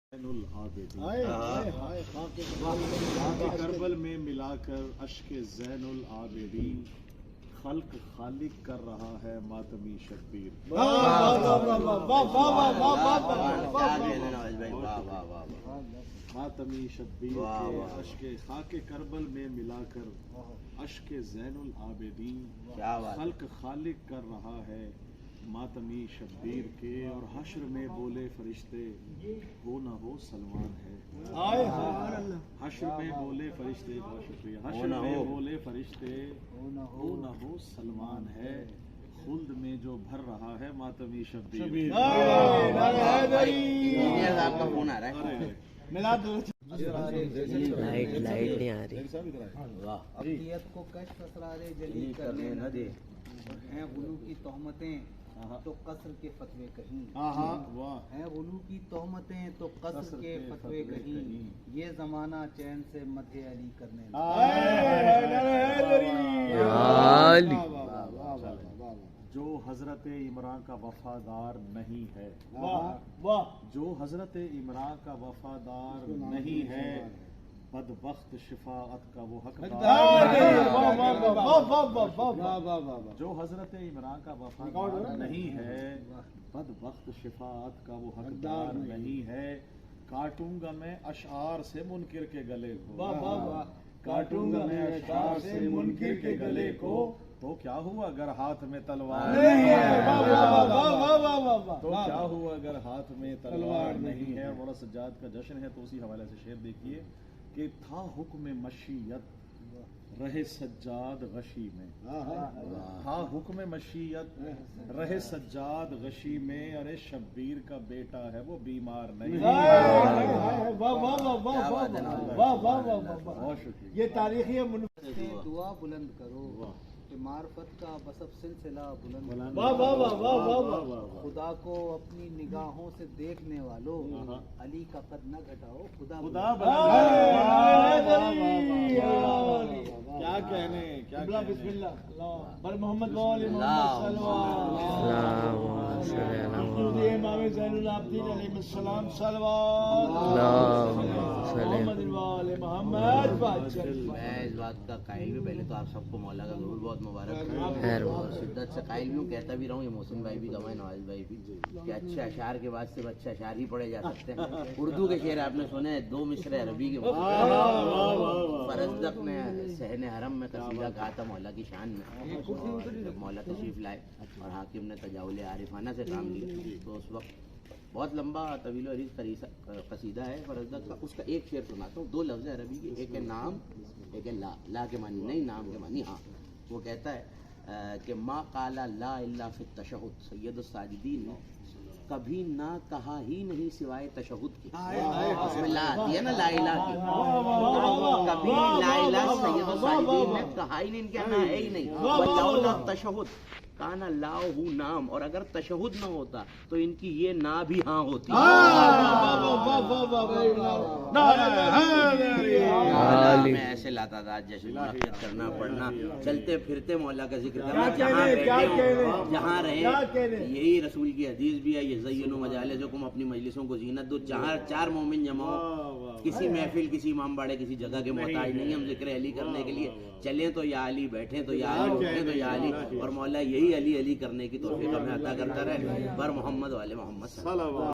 खाके करबल में मिलाकर अश्क ज़ैन उल आबिदीन खल्क खालिक कर रहा है मातमी शब्बीर। मातमी शब्बीर के अश्क खाके करबल में मिलाकर अश्क ज़ैन उल आबिदीन खल्क खालिक कर रहा है मातमी शब्बीर के। और हश्र में बोले फरिश्ते हो न हो सलमान है। हश्र में बोले फरिश्ते, बहुत शुक्रिया। हश्र में बोले फरिश्ते हो न हो सलमान है। खुल्द में जो भर रहा है मातमी शब्बीर। आपका फोन आ रहा है, लाइट नहीं आ रही। अब्दियत को कश्फ असरारे जलील करने न दे, हैं गुलू की तोहमतें तो कसर के फतवे कहीं, हैं गुलू की तोहमतें तो कसर के फतवे कहीं। ये जमाना चैन से मध्य अली करने जो हजरत इमरान का वफादार नहीं है, जो हजरत इमरान का वफादार नहीं है, बदबख्त शिफाअत का वो हकदार। जो हजरत इमरान का वफादार नहीं है, बदबख्त शिफाअत का वो हकदार नहीं है। काटूंगा मैं अशआर से मुनकिर के गले को, काटूंगा मैं अशआर से मुनकिर के गले को। तो क्या हुआ अगर हाथ में तलवार नहीं है, तो क्या हुआ अगर हाथ में तलवार नहीं है। और सज्जाद का जश्न है तो उसी हवाले से शेर देखिए कि था हुक्म मशीयत रहे सज्जाद गशी में, था हुक्म मशीयत रहे सज्जाद गशी में। अरे शब्बीर का बेटा है वो बीमार नहीं। बहुत शुक्रिया। ये तारीखी दुआ बुलंद करो कि मार्फत का बसब सिलसिला बुलंद। खुदा को अपनी निगाहों से देखने वालों, अली का कद न घटाओ, खुदा क्या कहने, क्या बिस्मिल्लाह बर मोहम्मद मैं इस बात का कायल भी, पहले तो आप सबको मौला का जरूर बहुत मुबारक और शिद्दत से कायल भी हूँ। कहता भी रहूँ, ये मोहसिन भाई भी गवाए, नवाज भाई भी, कि अच्छे अशार के बाद सिर्फ अच्छे अशार ही पढ़े जा सकते हैं। उर्दू के शेर आपने सुने, 2 मिसरे अरबी के। फरजदक ने सहने हरम में कसीदा कहा था मौला की शान में, जब मौला तशरीफ लाए और हाकिम ने तजावुल आरिफाना से काम लिया तो उस वक्त बहुत लंबा तवील अरीज कसीदा है फरजदक का। उसका एक शेर सुनाता हूँ, 2 लफ्ज़ अरबी के, एक है नाम, एक है ला। ला के मानी नहीं, नाम के मानी हाँ। वो कहता है कि मा काला ला इल्ला फि तशहुद, सैयद साजिदीन ने कभी ना कहा ही नहीं सिवाय तशहुद के। उसमें ला आती है ना, ला इला की, कभी ला इला सैयद साजिदीन ने कहा ही नहीं, इनके ना है ही नहीं। वल्लाउला तशहुद काना लाहू नाम, और अगर तशहुद न होता तो इनकी ये ना भी हाँ होती। मैं ऐसे लाता था जैसे करना पढ़ना, चलते फिरते मौला का जिक्र करना, जहाँ रहे। यही रसूल की हदीस भी है, ये ज़य्यनु मजालिसकुम, अपनी मजलिसों को जीनत दो, जहाँ 4 मोमिन जमा हो, किसी महफिल, किसी इमाम बाड़े, किसी जगह के मोहताज नहीं हम जिक्र अली करने के लिए। चलें तो या अली, बैठें तो या अली, उठें तो या अली, और मौला यही अली अली करने की तौफीक हमें अता करता रहे। बर मोहम्मद वाले मोहम्मद।